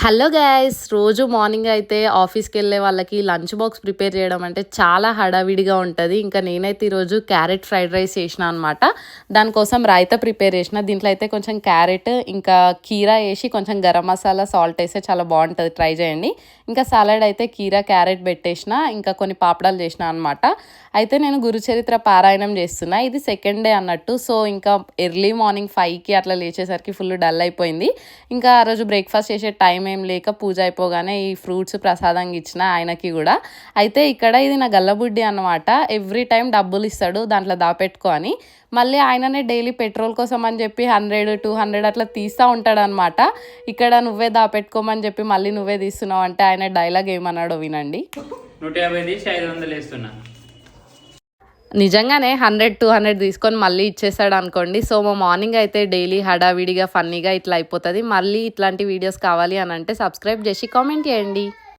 Hello guys, రోజు morning అయితే ఆఫీస్కి వెళ్ళే వాళ్ళకి లంచ్ బాక్స్ ప్రిపేర్ చేయడం అంటే చాలా హడావిడిగా ఉంటుంది. ఇంకా నేనైతే ఈరోజు క్యారెట్ ఫ్రైడ్ రైస్ చేసిన అనమాట. దానికోసం రాయితా ప్రిపేర్ చేసిన. దీంట్లో అయితే కొంచెం క్యారెట్ ఇంకా కీరా వేసి కొంచెం గరం మసాలా సాల్ట్ వేస్తే చాలా బాగుంటుంది, ట్రై చేయండి. ఇంకా సలాడ్ అయితే కీరా క్యారెట్ పెట్టేసిన, ఇంకా కొన్ని పాపడాలు చేసిన అనమాట. అయితే నేను గురుచరిత్ర పారాయణం చేస్తున్నా, ఇది సెకండ్ డే అన్నట్టు. సో ఇంకా ఎర్లీ మార్నింగ్ 5కి అట్లా లేచేసరికి ఫుల్ డల్ అయిపోయింది. ఇంకా ఆ రోజు బ్రేక్ఫాస్ట్ చేసే టైం ఏం లేక పూజ అయిపోగానే ఈ ఫ్రూట్స్ ప్రసాదంగా ఇచ్చిన ఆయనకి కూడా. అయితే ఇక్కడ ఇది నా గల్లబుడ్డి అనమాట. ఎవ్రీ టైం డబ్బులు ఇస్తాడు దాంట్లో దాపెట్టుకో అని. మళ్ళీ ఆయననే డైలీ పెట్రోల్ కోసం అని చెప్పి 100-200 అట్లా తీస్తూ ఉంటాడు అనమాట. ఇక్కడ నువ్వే దాపెట్టుకోమని చెప్పి మళ్ళీ నువ్వే తీస్తున్నావు అంటే ఆయన డైలాగ్ ఏమన్నాడో వినండి. 150 తీసి 500 వేస్తున్నా. నిజంగానే 100-200 తీసుకొని మళ్ళీ ఇచ్చేసాడు అనుకోండి. సో మా మార్నింగ్ అయితే డైలీ హడావిడిగా ఫన్నీగా ఇట్లా అయిపోతుంది. మళ్ళీ ఇట్లాంటి వీడియోస్ కావాలి అని అంటే సబ్స్క్రైబ్ చేసి కామెంట్ చేయండి.